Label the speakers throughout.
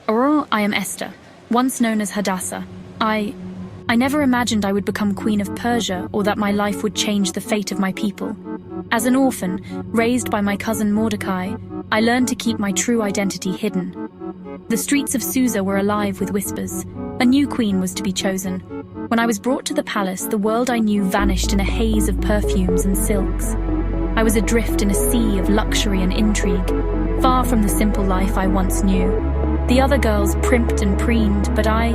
Speaker 1: Aurora, I am Esther, once known as Hadassah. I never imagined I would become Queen of Persia or that my life would change the fate of my people. As an orphan, raised by my cousin Mordecai, I learned to keep my true identity hidden. The streets of Susa were alive with whispers. A new queen was to be chosen. When I was brought to the palace, the world I knew vanished in a haze of perfumes and silks. I was adrift in a sea of luxury and intrigue, far from the simple life I once knew. The other girls primped and preened, but I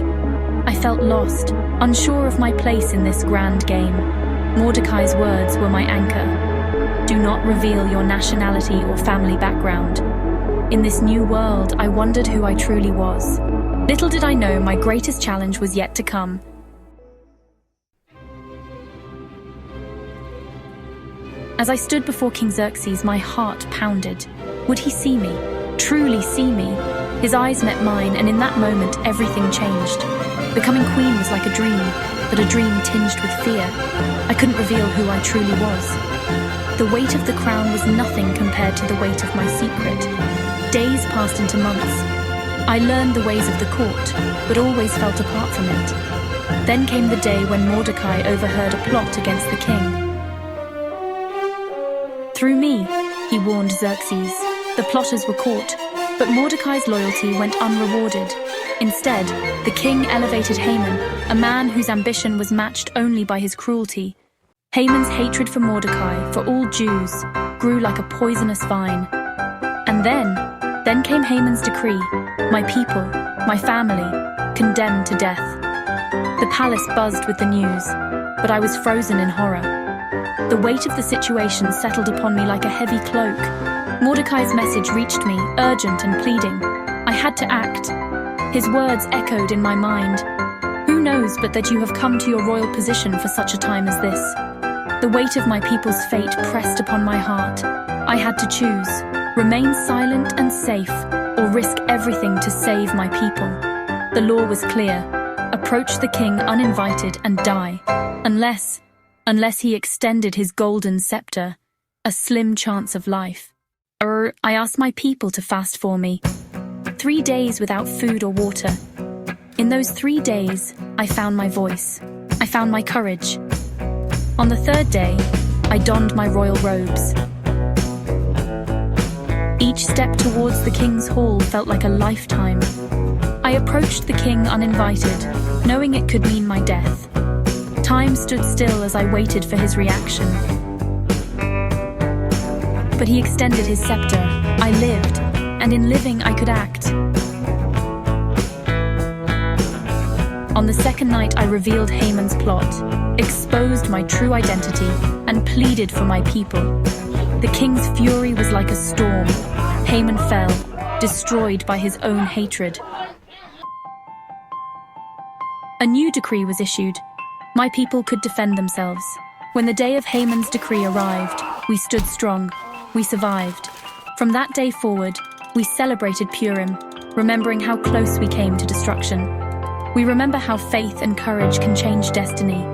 Speaker 1: felt lost, unsure of my place in this grand game. Mordecai's words were my anchor. Do not reveal your nationality or family background. In this new world, I wondered who I truly was. Little did I know my greatest challenge was yet to come. As I stood before King Xerxes, my heart pounded. Would he see me? Truly see me? His eyes met mine, and in that moment, everything changed. Becoming queen was like a dream, but a dream tinged with fear. I couldn't reveal who I truly was. The weight of the crown was nothing compared to the weight of my secret. Days passed into months. I learned the ways of the court, but always felt apart from it. Then came the day when Mordecai overheard a plot against the king. Through me, he warned Xerxes, the plotters were caught, but Mordecai's loyalty went unrewarded. Instead, the king elevated Haman, a man whose ambition was matched only by his cruelty. Haman's hatred for Mordecai, for all Jews, grew like a poisonous vine. And then came Haman's decree. My people, my family, condemned to death. The palace buzzed with the news, but I was frozen in horror. The weight of the situation settled upon me like a heavy cloak. Mordecai's message reached me, urgent and pleading. I had to act. His words echoed in my mind. Who knows but that you have come to your royal position for such a time as this? The weight of my people's fate pressed upon my heart. I had to choose, remain silent and safe, or risk everything to save my people. The law was clear. Approach the king uninvited and die. Unless he extended his golden scepter, a slim chance of life. I asked my people to fast for me. 3 days without food or water. In those 3 days, I found my voice. I found my courage. On the 3rd day, I donned my royal robes. Each step towards the king's hall felt like a lifetime. I approached the king uninvited, knowing it could mean my death. Time stood still as I waited for his reaction. But he extended his scepter. I lived, and in living I could act. On the 2nd night I revealed Haman's plot, exposed my true identity, and pleaded for my people. The king's fury was like a storm. Haman fell, destroyed by his own hatred. A new decree was issued. My people could defend themselves. When the day of Haman's decree arrived, we stood strong. We survived. From that day forward, we celebrated Purim, remembering how close we came to destruction. We remember how faith and courage can change destiny.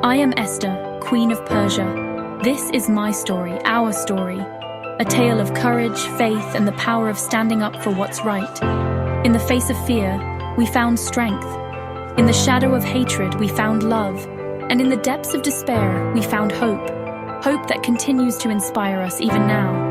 Speaker 1: I am Esther, Queen of Persia. This is my story, our story. A tale of courage, faith, and the power of standing up for what's right. In the face of fear, we found strength. In the shadow of hatred, we found love. And in the depths of despair, we found hope. Hope that continues to inspire us even now.